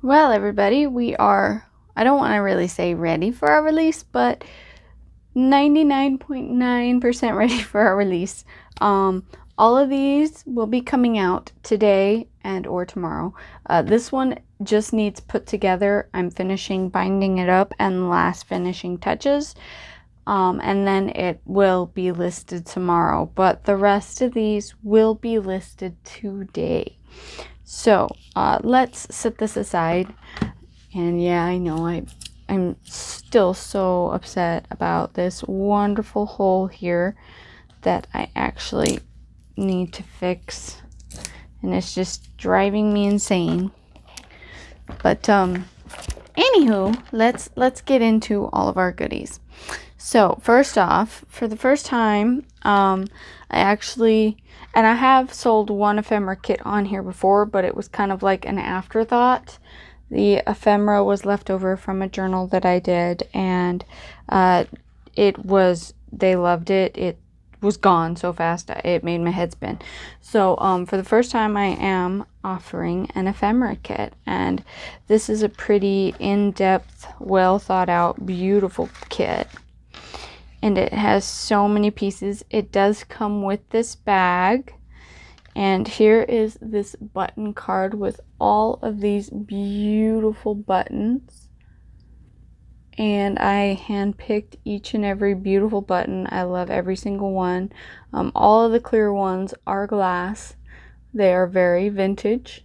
Well, everybody, we are, I don't want to really say ready for our release, but 99.9% ready for our release. All of these will be coming out today and or tomorrow. This one just needs put together. I'm finishing binding it up and last finishing touches. And then it will be listed tomorrow, but the rest of these will be listed today. So let's set this aside. And yeah, I know I'm still so upset about this wonderful hole here that I actually need to fix, and it's just driving me insane. But anywho, let's get into all of our goodies. So first off, for the first time, and I have sold one ephemera kit on here before, but it was kind of like an afterthought. The ephemera was left over from a journal that I did, and they loved it. It was gone so fast, it made my head spin. So for the first time, I am offering an ephemera kit, and this is a pretty in-depth, well thought out, beautiful kit. And it has so many pieces. It does come with this bag. And here is this button card with all of these beautiful buttons. And I handpicked each and every beautiful button. I love every single one. All of the clear ones are glass. They are very vintage.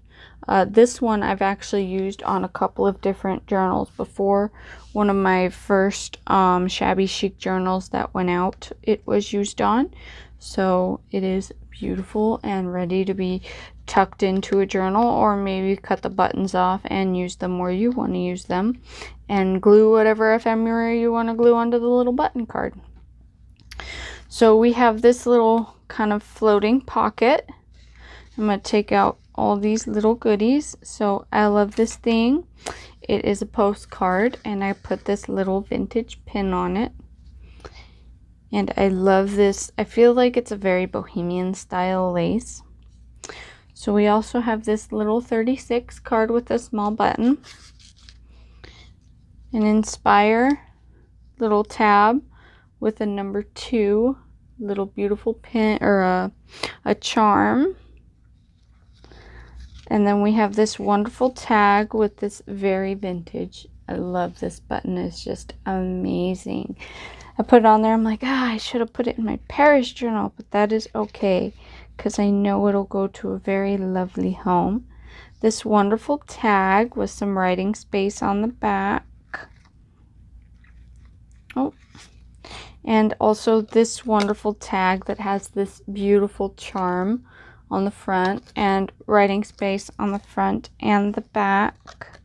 This one I've actually used on a couple of different journals before. One of my first shabby chic journals that went out, it was used on. So it is beautiful and ready to be tucked into a journal, or maybe cut the buttons off and use them where you want to use them, and glue whatever ephemera you want to glue onto the little button card. So we have this little kind of floating pocket. I'm going to take out all these little goodies. So I love this thing. It is a postcard, and I put this little vintage pin on it. And I love this. I feel like it's a very bohemian style lace. So we also have this little 36 card with a small button. An Inspire little tab with a number 2 little beautiful pin, or a charm. And then we have this wonderful tag with this very vintage. I love this button. It's just amazing. I put it on there. I'm like, I should have put it in my Paris journal, but that is okay, because I know it'll go to a very lovely home. This wonderful tag with some writing space on the back. Oh, and also this wonderful tag that has this beautiful charm on the front, and writing space on the front and the back.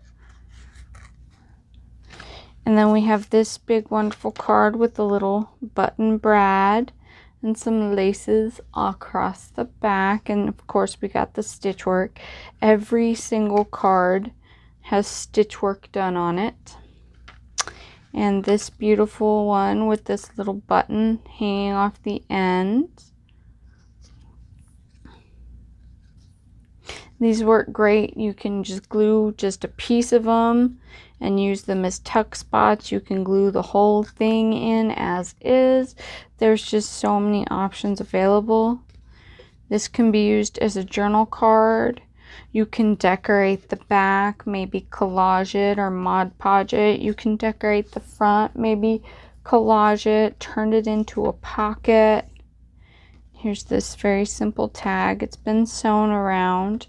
And then we have this big wonderful card with a little button brad and some laces across the back. And of course we got the stitch work. Every single card has stitch work done on it. And this beautiful one with this little button hanging off the end. These work great. You can just glue just a piece of them and use them as tuck spots. You can glue the whole thing in as is. There's just so many options available. This can be used as a journal card. You can decorate the back, maybe collage it or Mod Podge it. You can decorate the front, maybe collage it, turn it into a pocket. Here's this very simple tag. It's been sewn around.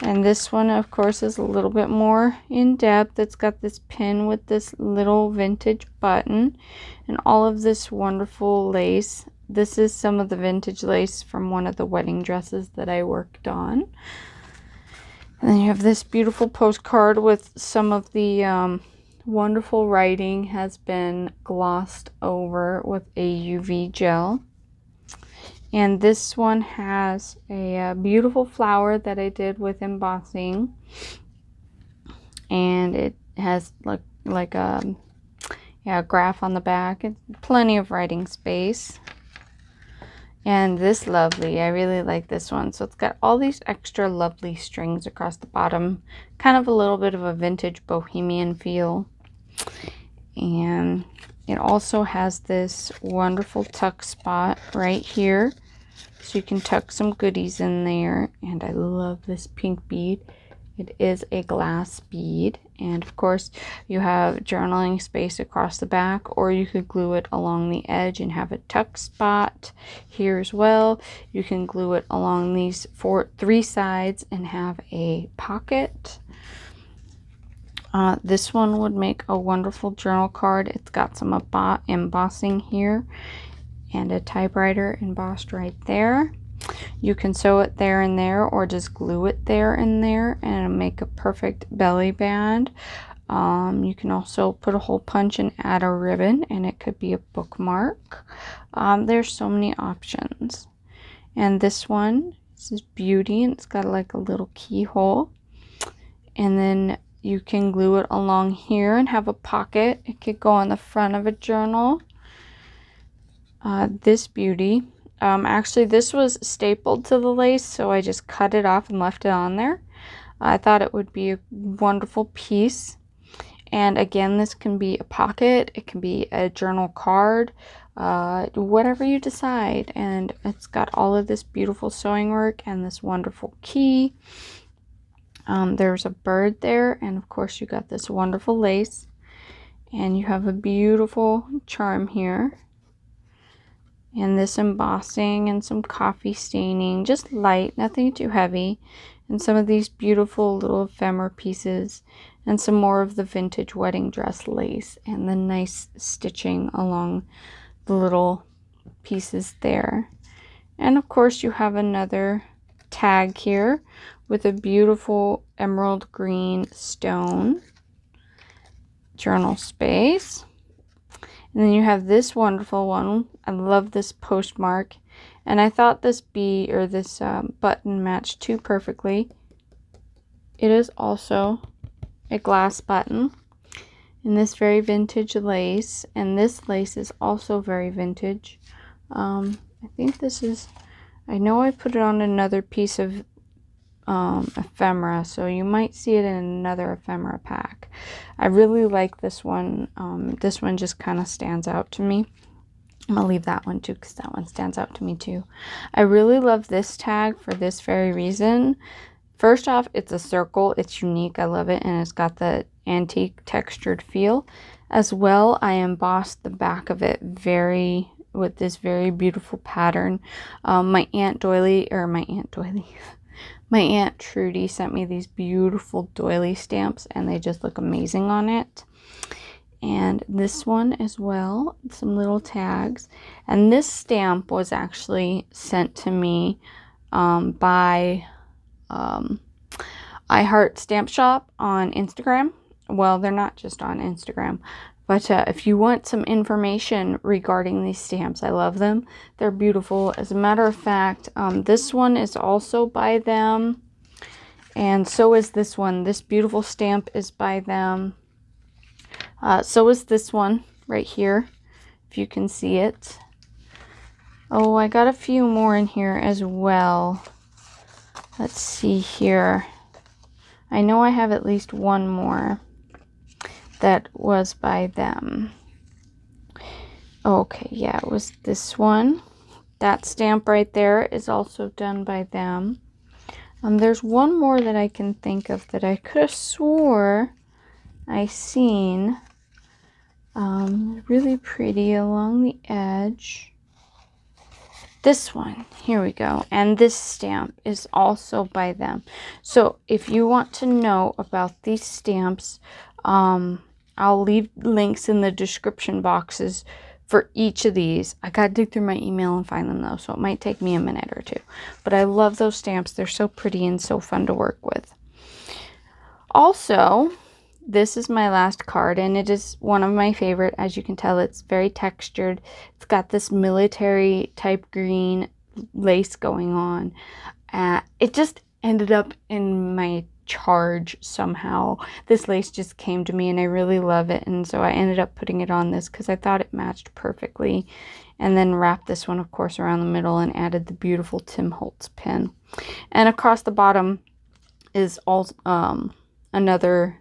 And this one, of course, is a little bit more in depth. It's got this pin with this little vintage button and all of this wonderful lace. This is some of the vintage lace from one of the wedding dresses that I worked on. And then you have this beautiful postcard with some of the wonderful writing has been glossed over with a UV gel. And this one has a beautiful flower that I did with embossing. And it has like a graph on the back. It's plenty of writing space. And this lovely, I really like this one. So it's got all these extra lovely strings across the bottom. Kind of a little bit of a vintage bohemian feel. And it also has this wonderful tuck spot right here. So you can tuck some goodies in there. And I love this pink bead. It is a glass bead, and of course you have journaling space across the back, or you could glue it along the edge and have a tuck spot here as well. You can glue it along these three sides and have a pocket. This one would make a wonderful journal card. It's got some embossing here and a typewriter embossed right there. You can sew it there and there, or just glue it there and there, and it'll make a perfect belly band. You can also put a hole punch and add a ribbon, and it could be a bookmark. There's so many options. And this one, this is Beauty, and it's got like a little keyhole. And then you can glue it along here and have a pocket. It could go on the front of a journal. This Beauty. Actually, this was stapled to the lace, so I just cut it off and left it on there. I thought it would be a wonderful piece. And again, this can be a pocket, it can be a journal card, whatever you decide. And it's got all of this beautiful sewing work and this wonderful key. There's a bird there, and of course you got this wonderful lace. And you have a beautiful charm here. And this embossing and some coffee staining, just light, nothing too heavy. And some of these beautiful little ephemera pieces, and some more of the vintage wedding dress lace, and the nice stitching along the little pieces there. And of course you have another tag here with a beautiful emerald green stone journal space. And then you have this wonderful one. I love this postmark. And I thought this button matched too perfectly. It is also a glass button in this very vintage lace. And this lace is also very vintage. I think this is, I know I put it on another piece of ephemera, so you might see it in another ephemera pack. I really like this one. This one just kind of stands out to me. I'm gonna leave that one too, because that one stands out to me too. I really love this tag for this very reason. First off, it's a circle, it's unique, I love it, and it's got the antique textured feel. As well, I embossed the back of it with this very beautiful pattern. My Aunt Trudy sent me these beautiful doily stamps, and they just look amazing on it. And this one as well, some little tags. And this stamp was actually sent to me by I Heart Stamp Shop on Instagram. Well, they're not just on Instagram, but if you want some information regarding these stamps, I love them. They're beautiful. As a matter of fact, this one is also by them. And so is this one. This beautiful stamp is by them. So is this one right here, if you can see it. Oh, I got a few more in here as well. Let's see here. I know I have at least one more that was by them. Okay, yeah, it was this one. That stamp right there is also done by them. There's one more that I can think of that I could have swore I seen. Really pretty along the edge. This one, here we go. And this stamp is also by them. So if you want to know about these stamps, I'll leave links in the description boxes for each of these. I gotta dig through my email and find them though, so it might take me a minute or two. But I love those stamps. They're so pretty and so fun to work with. Also, this is my last card, and it is one of my favorite. As you can tell, it's very textured. It's got this military type green lace going on. It just ended up in my charge somehow. This lace just came to me and I really love it, and so I ended up putting it on this because I thought it matched perfectly. And then wrapped this one, of course, around the middle and added the beautiful Tim Holtz pin. And across the bottom is all another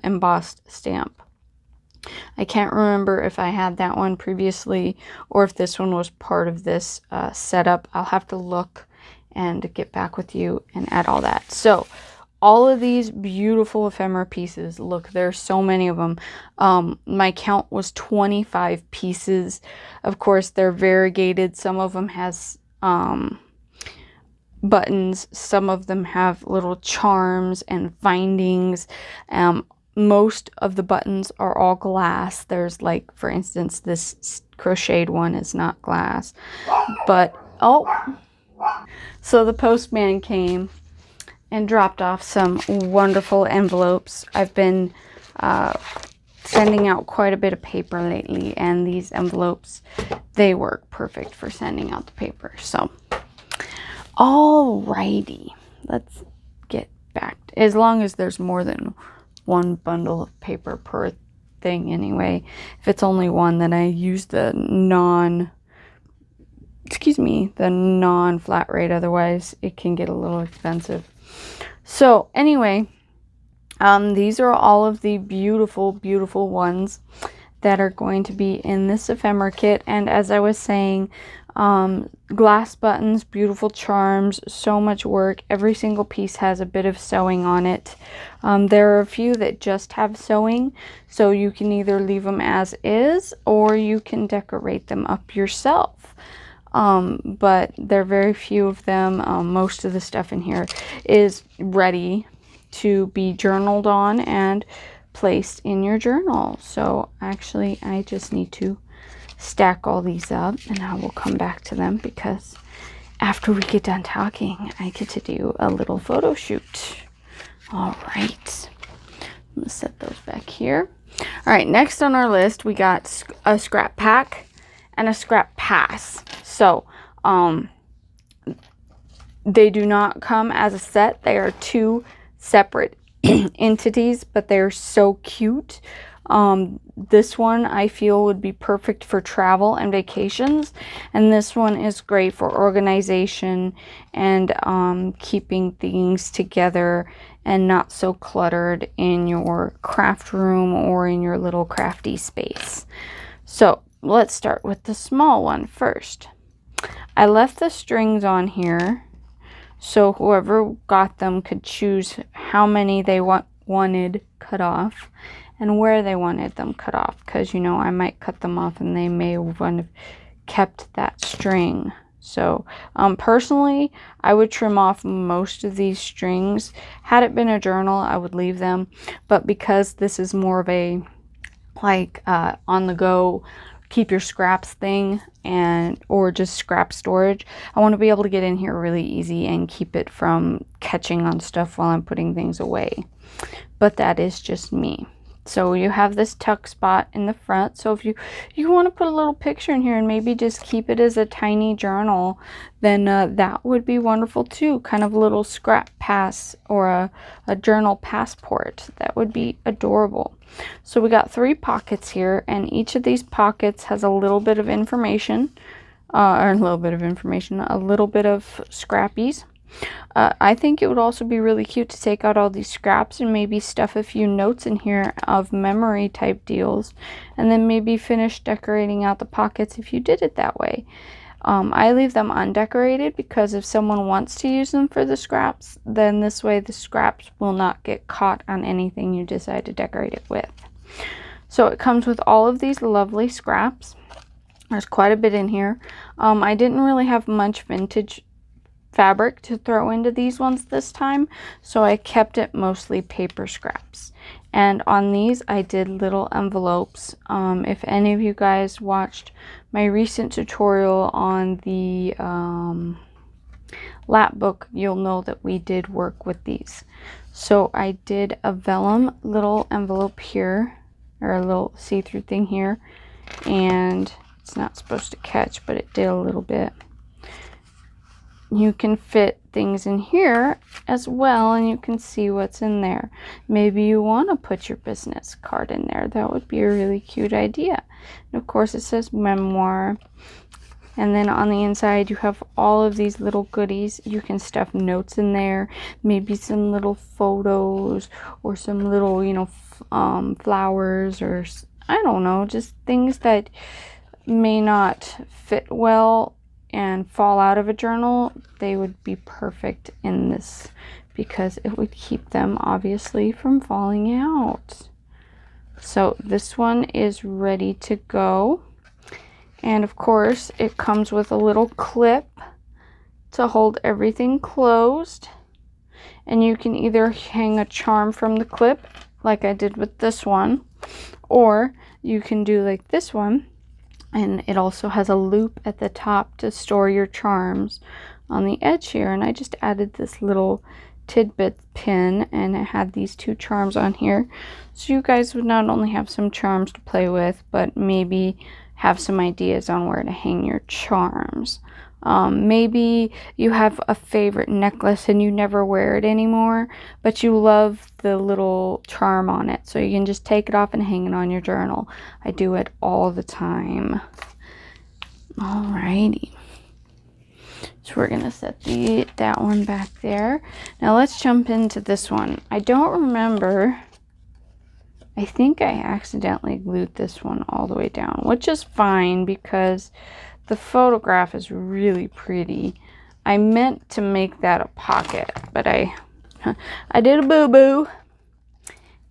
embossed stamp. I can't remember if I had that one previously or if this one was part of this setup. I'll have to look and get back with you and add all that. So all of these beautiful ephemera pieces, look, there's so many of them. My count was 25 pieces. Of course, they're variegated. Some of them has buttons. Some of them have little charms and findings. Most of the buttons are all glass. There's like, for instance, this crocheted one is not glass. But, oh, so the postman came and dropped off some wonderful envelopes. I've been sending out quite a bit of paper lately, and these envelopes, they work perfect for sending out the paper. So, alrighty, let's get back. As long as there's more than one bundle of paper per thing anyway. If it's only one, then I use the non-flat rate. Otherwise, it can get a little expensive. So anyway, these are all of the beautiful, beautiful ones that are going to be in this ephemera kit. And as I was saying, glass buttons, beautiful charms, so much work. Every single piece has a bit of sewing on it. There are a few that just have sewing, so you can either leave them as is or you can decorate them up yourself. But there are very few of them. Most of the stuff in here is ready to be journaled on and placed in your journal. So actually, I just need to stack all these up and I will come back to them, because after we get done talking, I get to do a little photo shoot. All right, I'm gonna set those back here. All right, next on our list, we got a scrap pack and a scrap pass. So, they do not come as a set. They are two separate entities, but they're so cute. This one I feel would be perfect for travel and vacations, and this one is great for organization and keeping things together and not so cluttered in your craft room or in your little crafty space. So let's start with the small one first. I left the strings on here so whoever got them could choose how many they wanted cut off and where they wanted them cut off, because, you know, I might cut them off and they may have kept that string. So personally, I would trim off most of these strings. Had it been a journal, I would leave them, but because this is more of a like on the go keep your scraps thing, and or just scrap storage, I want to be able to get in here really easy and keep it from catching on stuff while I'm putting things away. But that is just me. So you have this tuck spot in the front. So if you want to put a little picture in here and maybe just keep it as a tiny journal, then that would be wonderful too. Kind of a little scrap pass or a journal passport. That would be adorable. So we got 3 pockets here, and each of these pockets has a little bit of information, a little bit of scrappies. I think it would also be really cute to take out all these scraps and maybe stuff a few notes in here of memory type deals, and then maybe finish decorating out the pockets if you did it that way. I leave them undecorated because if someone wants to use them for the scraps, then this way the scraps will not get caught on anything you decide to decorate it with. So it comes with all of these lovely scraps. There's quite a bit in here. I didn't really have much vintage fabric to throw into these ones this time, so I kept it mostly paper scraps. And on these I did little envelopes. If any of you guys watched my recent tutorial on the lap book, you'll know that we did work with these. So I did a vellum little envelope here, or a little see-through thing here, and it's not supposed to catch, but it did a little bit. you can fit things in here as well, and you can see what's in there. Maybe you want to put your business card in there. That would be a really cute idea. And of course it says memoir. And then on the inside you have all of these little goodies. You can stuff notes in there, maybe some little photos or some little, you know, flowers, or I don't know, just things that may not fit well and fall out of a journal. They would be perfect in this because it would keep them obviously from falling out. So this one is ready to go. And of course it comes with a little clip to hold everything closed. And you can either hang a charm from the clip like I did with this one, or you can do like this one, and it also has a loop at the top to store your charms on the edge here. And I just added this little tidbit pin, and it had these 2 charms on here, so you guys would not only have some charms to play with, but maybe have some ideas on where to hang your charms. Maybe you have a favorite necklace and you never wear it anymore, but you love the little charm on it, so you can just take it off and hang it on your journal. I do it all the time. Alrighty. So we're going to set that one back there. Now let's jump into this one. I don't remember. I think I accidentally glued this one all the way down, which is fine because the photograph is really pretty. I meant to make that a pocket, but I did a boo-boo.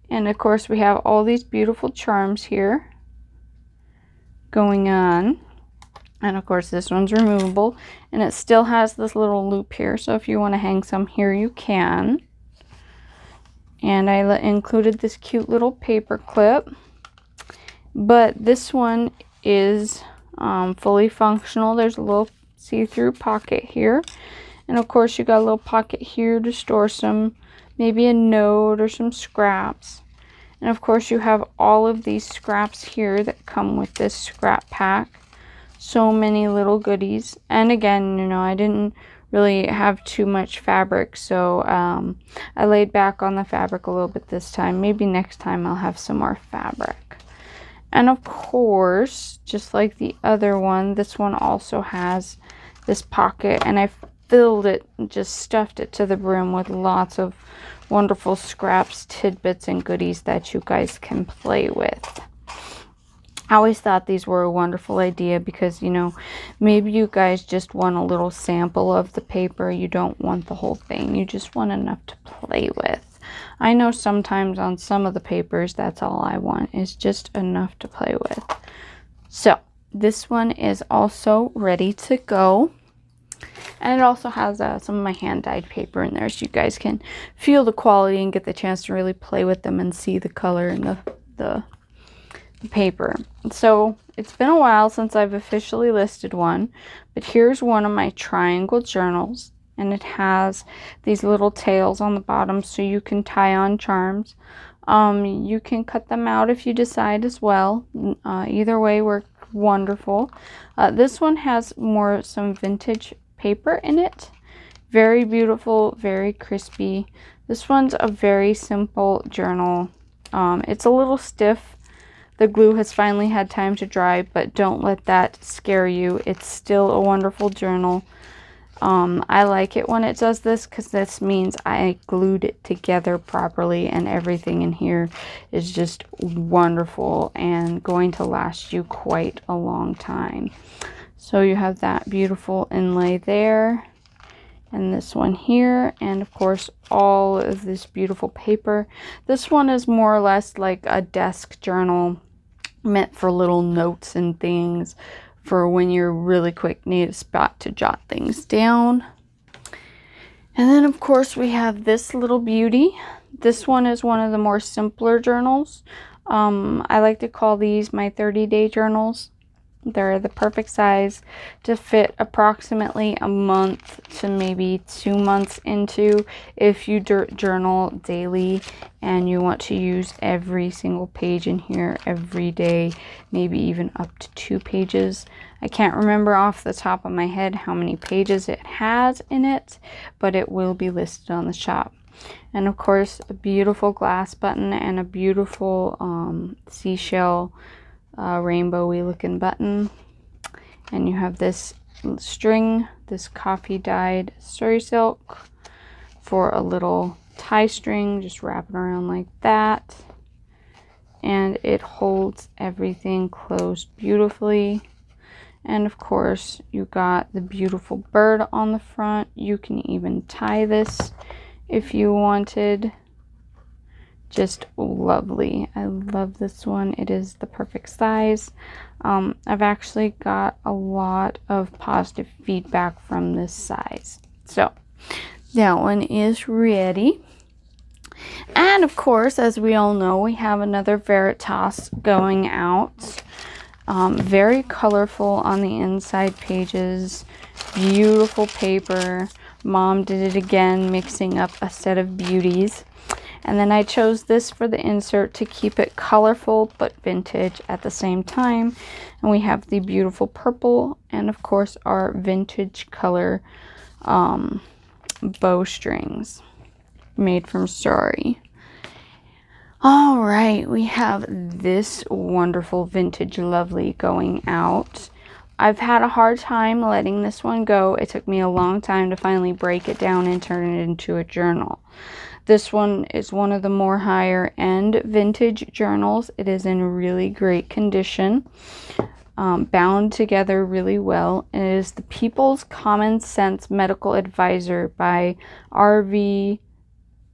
And of course we have all these beautiful charms here going on. And of course this one's removable, and it still has this little loop here, so if you want to hang some here you can. And I included this cute little paper clip, but this one is fully functional. There's a little see-through pocket here, and of course you got a little pocket here to store some, maybe a note or some scraps. And of course you have all of these scraps here that come with this scrap pack. So many little goodies. And again, you know, I didn't really have too much fabric, so I laid back on the fabric a little bit this time. Maybe next time I'll have some more fabric. And of course, just like the other one, this one also has this pocket, and I filled it, just stuffed it to the brim with lots of wonderful scraps, tidbits, and goodies that you guys can play with. I always thought these were a wonderful idea because, you know, maybe you guys just want a little sample of the paper. You don't want the whole thing. You just want enough to play with. I know sometimes on some of the papers, that's all I want, is just enough to play with. So this one is also ready to go. And it also has some of my hand-dyed paper in there, so you guys can feel the quality and get the chance to really play with them and see the color and the paper. So it's been a while since I've officially listed one, but here's one of my triangle journals, and it has these little tails on the bottom so you can tie on charms. You can cut them out if you decide as well. Either way works wonderful. This one has some vintage paper in it. Very beautiful, very crispy. This one's a very simple journal. It's a little stiff. The glue has finally had time to dry, but don't let that scare you. It's still a wonderful journal. I like it when it does this because this means I glued it together properly, and everything in here is just wonderful and going to last you quite a long time. So you have that beautiful inlay there, and this one here, and of course all of this beautiful paper. This one is more or less like a desk journal, meant for little notes and things for when you're really quick, need a spot to jot things down. And then of course we have this little beauty. This one is one of the more simpler journals. I like to call these my 30-day journals. They're the perfect size to fit approximately a month to maybe 2 months into if you journal daily and you want to use every single page in here every day, maybe even up to 2 pages I can't remember off the top of my head how many pages it has in it, but it will be listed on the shop. And of course, a beautiful glass button and a beautiful seashell rainbowy looking button. And you have this string, this coffee dyed suri silk for a little tie string, just wrap it around like that. And it holds everything closed beautifully. And of course, you got the beautiful bird on the front. You can even tie this if you wanted. Just lovely. I love this one. It is the perfect size. I've actually got a lot of positive feedback from this size. So that one is ready. And of course, as we all know, we have another Veritas going out. Very colorful on the inside pages. Beautiful paper. Mom did it again, mixing up a set of beauties. And then I chose this for the insert to keep it colorful but vintage at the same time. And we have the beautiful purple and of course our vintage color bowstrings made from sari. All right, we have this wonderful vintage lovely going out. I've had a hard time letting this one go. It took me a long time to finally break it down and turn it into a journal. This one is one of the more higher end vintage journals. It is in really great condition, bound together really well. It is the People's Common Sense Medical Advisor by R.V.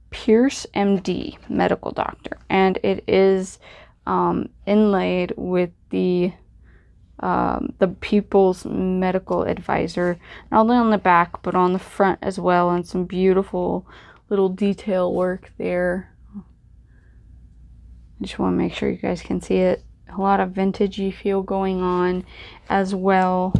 Pierce, MD, medical doctor. And it is inlaid with the People's Medical Advisor, not only on the back, but on the front as well, and some beautiful little detail work there. I just want to make sure you guys can see it. A lot of vintagey feel going on as well.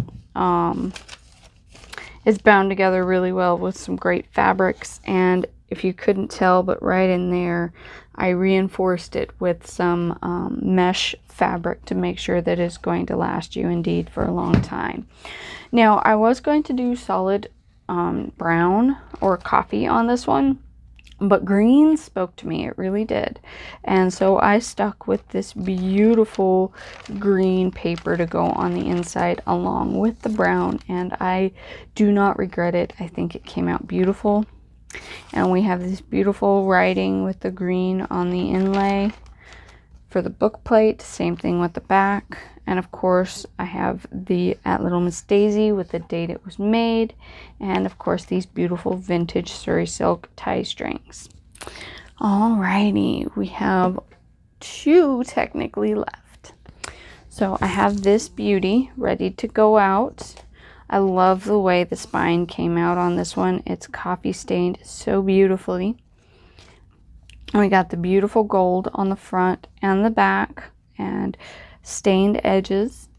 It's bound together really well with some great fabrics, and if you couldn't tell, but right in there I reinforced it with some mesh fabric to make sure that it's going to last you indeed for a long time. Now I was going to do solid brown or coffee on this one, but green spoke to me. It really did. And so I stuck with this beautiful green paper to go on the inside along with the brown, and I do not regret it. I think it came out beautiful. And we have this beautiful writing with the green on the inlay for the book plate. Same thing with the back. And of course, I have the at Lil Miss Dasie with the date it was made. And of course, these beautiful vintage suri silk tie strings. Alrighty, we have 2 technically left. So I have this beauty ready to go out. I love the way the spine came out on this one. It's coffee stained so beautifully. And we got the beautiful gold on the front and the back and stained edges.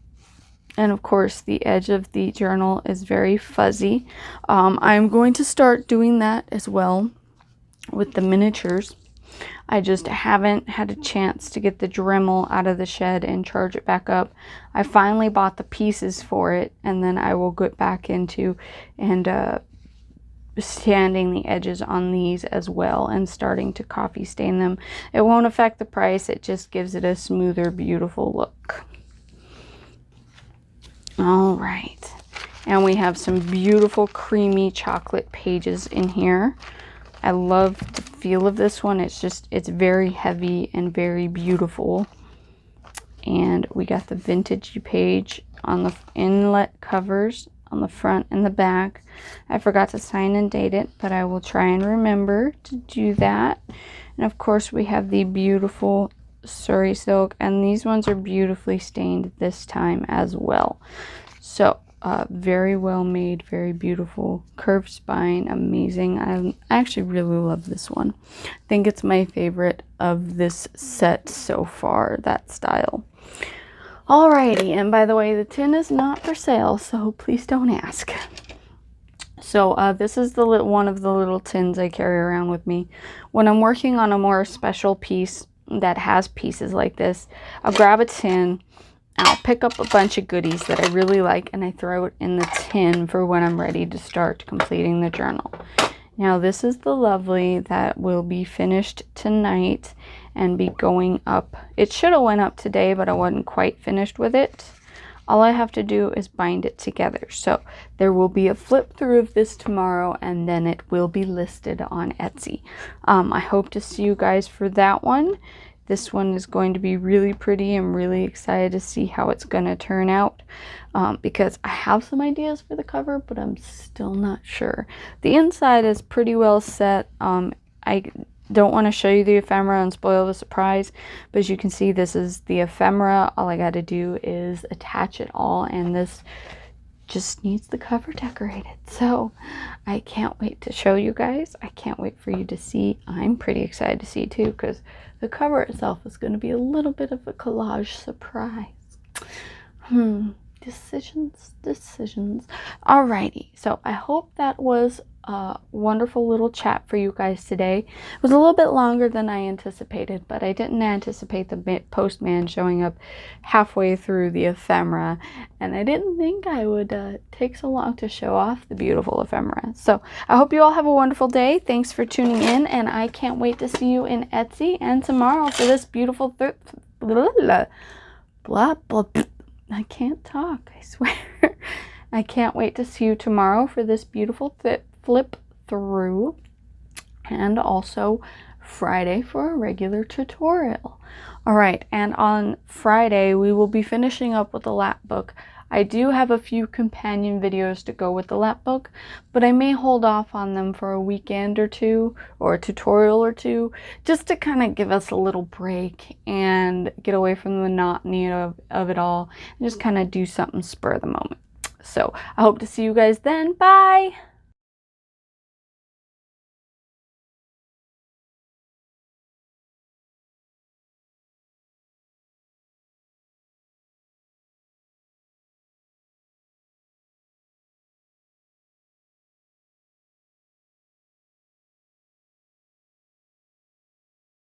And of course, the edge of the journal is very fuzzy. I'm going to start doing that as well with the miniatures. I just haven't had a chance to get the Dremel out of the shed and charge it back up. I finally bought the pieces for it, and then I will get back into and sanding the edges on these as well and starting to coffee stain them. It won't affect the price. It just gives it a smoother, beautiful look. All right. And we have some beautiful creamy chocolate pages in here. I love the feel of this one. It's very heavy and very beautiful. And we got the vintage page on the inlet covers on the front and the back. I forgot to sign and date it, but I will try and remember to do that. And of course, we have the beautiful suri silk, and these ones are beautifully stained this time as well. So very well made, very beautiful curved spine, amazing. I actually really love this one. I think it's my favorite of this set so far, that style. Alrighty, and by the way, the tin is not for sale, so please don't ask. So this is the one of the little tins I carry around with me. When I'm working on a more special piece that has pieces like this, I'll grab a tin I'll pick up a bunch of goodies that I really like and I throw it in the tin for when I'm ready to start completing the journal. Now this is the lovely that will be finished tonight and be going up. It should have went up today, but I wasn't quite finished with it. All I have to do is bind it together. So there will be a flip through of this tomorrow, and then it will be listed on Etsy. I hope to see you guys for that one. This one is going to be really pretty. I'm really excited to see how it's going to turn out because I have some ideas for the cover, but I'm still not sure. The inside is pretty well set. I don't want to show you the ephemera and spoil the surprise, but as you can see, this is the ephemera. All I got to do is attach it all, and this just needs the cover decorated. So I can't wait to show you guys. I can't wait for you to see. I'm pretty excited to see too, because the cover itself is going to be a little bit of a collage surprise. Decisions. Alrighty, so I hope that was a wonderful little chat for you guys today. It was a little bit longer than I anticipated, but I didn't anticipate the postman showing up halfway through the ephemera, and I didn't think I would take so long to show off the beautiful ephemera. So I hope you all have a wonderful day. Thanks for tuning in, and I can't wait to see you in Etsy and tomorrow for this beautiful I can't talk, I swear. I can't wait to see you tomorrow for this beautiful flip through, and also Friday for a regular tutorial. All right, and on Friday we will be finishing up with the lap book. I do have a few companion videos to go with the lap book, but I may hold off on them for a weekend or two, or a tutorial or two, just to kind of give us a little break and get away from the monotony of it all, and just kind of do something spur of the moment. So I hope to see you guys then. Bye!